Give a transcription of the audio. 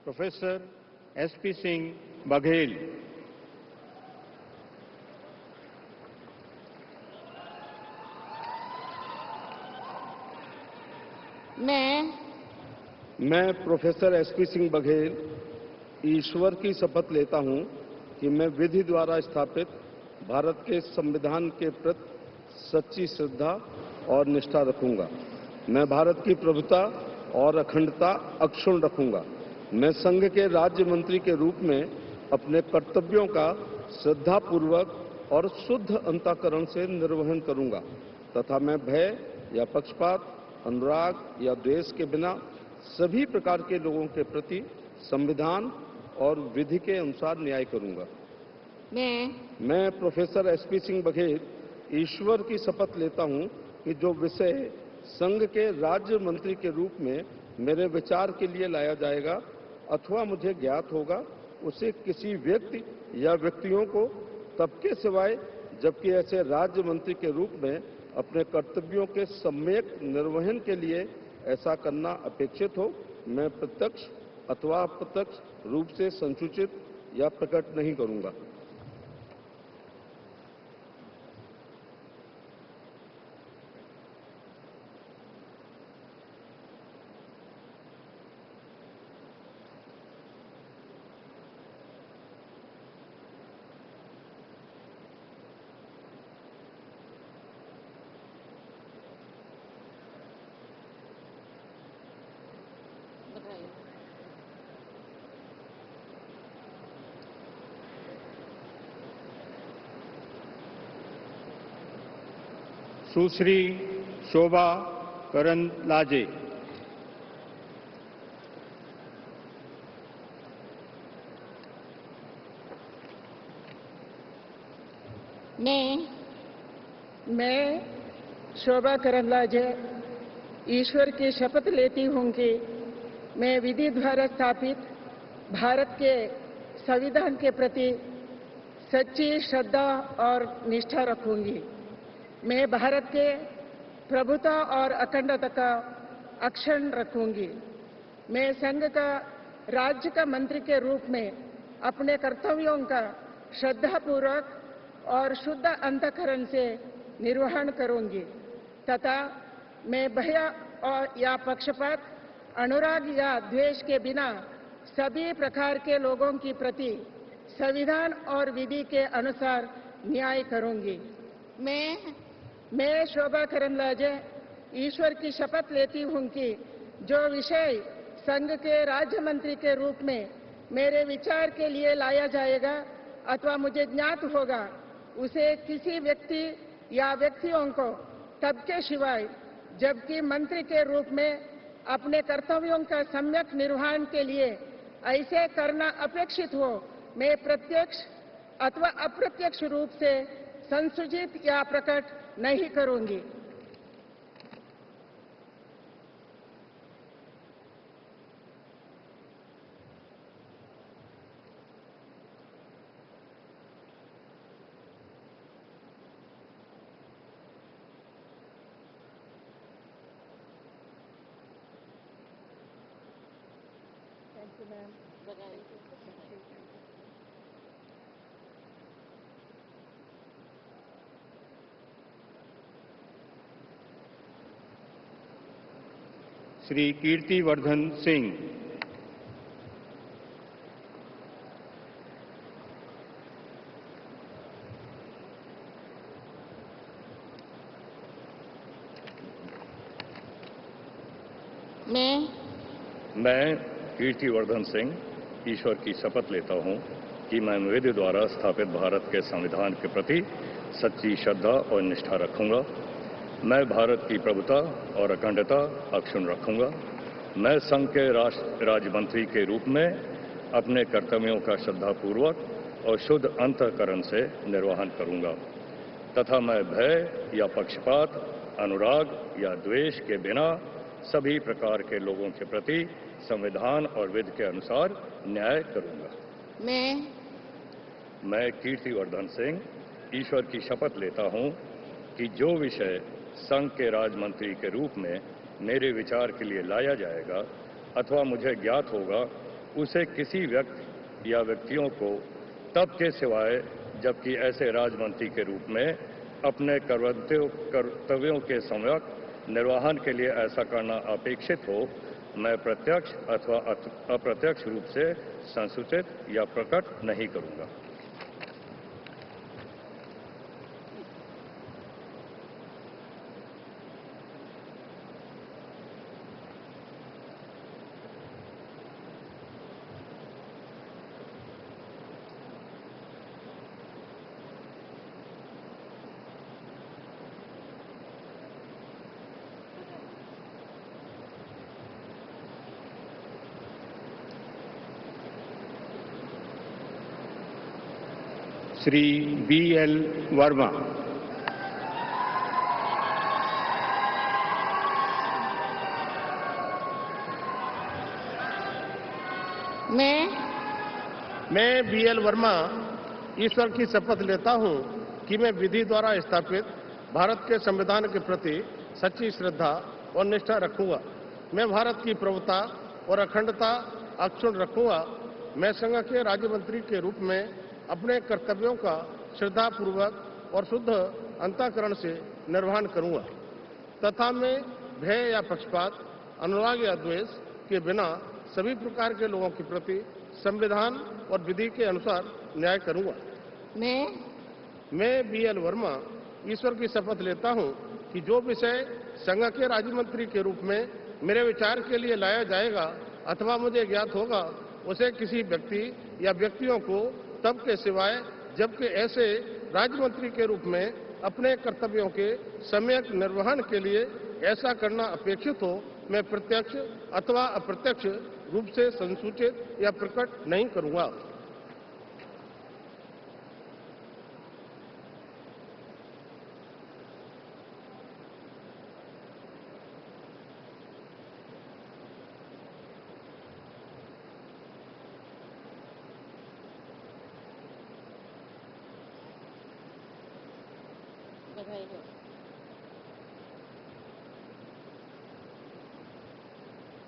Professor SP Singh Baghel. मैं professor SP Singh Baghel ईश्वर की शपथ लेता हूं कि मैं विधि द्वारा स्थापित भारत के संविधान के प्रति सच्ची श्रद्धा और निष्ठा रखूंगा। मैं भारत की प्रभुता और अखंडता अक्षुण्ण रखूंगा। मैं संघ के राज्य मंत्री के रूप में अपने कर्तव्यों का श्रद्धापूर्वक और शुद्ध अंतःकरण से निर्वहन करूंगा तथा मैं भय या पक्षपात, अनुराग या द्वेष के बिना सभी प्रकार के लोगों के प्रति संविधान और विधि के अनुसार न्याय करूंगा। मैं प्रोफेसर एसपी सिंह बघेल ईश्वर की शपथ लेता हूं कि जो विषय संघ के राज्य मंत्री के रूप में मेरे विचार के लिए लाया जाएगा अथवा मुझे ज्ञात होगा, उसे किसी व्यक्ति या व्यक्तियों को तब के सिवाय जबकि ऐसे राज्य मंत्री के रूप में अपने कर्तव्यों के सम्यक निर्वहन के लिए ऐसा करना अपेक्षित हो, मैं प्रत्यक्ष अथवा अप्रत्यक्ष रूप से संसूचित या प्रकट नहीं करूंगा। सुश्री शोभा करंदलाजे। मैं शोभा करंदलाजे ईश्वर की शपथ लेती हूं कि मैं विधि द्वारा स्थापित भारत के संविधान के प्रति सच्ची श्रद्धा और निष्ठा रखूंगी। मैं भारत के प्रभुता और अखंडता का अक्षुण्ण रखूंगी। मैं संघ का राज्य का मंत्री के रूप में अपने कर्तव्यों का श्रद्धापूर्वक और शुद्ध अंतःकरण से निर्वहन करूंगी तथा मैं भय या पक्षपात, अनुराग या द्वेष के बिना सभी प्रकार के लोगों की प्रति संविधान और विधि के अनुसार न्याय करूंगी। मैं शोभा करंदलाजे ईश्वर की शपथ लेती हूं कि जो विषय संघ के राज्य मंत्री के रूप में मेरे विचार के लिए लाया जाएगा अथवा मुझे ज्ञात होगा, उसे किसी व्यक्ति या व्यक्तियों को तब के सिवाय जबकि मंत्री के रूप में अपने कर्तव्यों का सम्यक निर्वहन के लिए ऐसे करना अपेक्षित हो, मैं प्रत्यक्ष अथवा अप्रत्यक्ष रूप से संसूचित या प्रकट नहीं करूंगी। श्री कीर्तिवर्धन सिंह। मैं कीर्तिवर्धन सिंह ईश्वर की शपथ लेता हूं कि मैं विधि द्वारा स्थापित भारत के संविधान के प्रति सच्ची श्रद्धा और निष्ठा रखूंगा। मैं भारत की प्रभुता और अखंडता अक्षुण्ण रखूंगा। मैं संघ के राज्य मंत्री के रूप में अपने कर्तव्यों का श्रद्धापूर्वक और शुद्ध अंतःकरण से निर्वहन करूंगा तथा मैं भय या पक्षपात, अनुराग या द्वेष के बिना सभी प्रकार के लोगों के प्रति संविधान और विधि के अनुसार न्याय करूंगा। मैं कीर्तिवर्धन सिंह ईश्वर की शपथ लेता हूं कि जो विषय संघ के राज्य मंत्री के रूप में मेरे विचार के लिए लाया जाएगा अथवा मुझे ज्ञात होगा, उसे किसी व्यक्ति या व्यक्तियों को तब के सिवाय जबकि ऐसे राजमंत्री के रूप में अपने कर्तव्यों के सम्यक निर्वहन के लिए ऐसा करना अपेक्षित हो, मैं प्रत्यक्ष अथवा अप्रत्यक्ष रूप से संसूचित या प्रकट नहीं करूंगा। श्री B.L. वर्मा। मैं B.L. वर्मा ईश्वर की शपथ लेता हूं कि मैं विधि द्वारा स्थापित भारत के संविधान के प्रति सच्ची श्रद्धा और निष्ठा रखूंगा। मैं भारत की प्रभुता और अखंडता अक्षुण्ण रखूंगा। मैं संघ के राज्य मंत्री के रूप में अपने कर्तव्यों का श्रद्धापूर्वक और शुद्ध अंतःकरण से निर्वहन करूंगा तथा मैं भय या पक्षपात, अनुराग या द्वेष के बिना सभी प्रकार के लोगों के प्रति संविधान और विधि के अनुसार न्याय करूंगा। मैं B.L. वर्मा ईश्वर की शपथ लेता हूं कि जो विषय संघ के राज्य मंत्री के रूप में मेरे विचार के लिए लाया जाएगा अथवा मुझे ज्ञात होगा, उसे किसी व्यक्ति या व्यक्तियों को तब के सिवाय जबकि ऐसे राज्य मंत्री के रूप में अपने कर्तव्यों के सम्यक निर्वहन के लिए ऐसा करना अपेक्षित हो, मैं प्रत्यक्ष अथवा अप्रत्यक्ष रूप से संसूचित या प्रकट नहीं करूंगा। बधाई हो।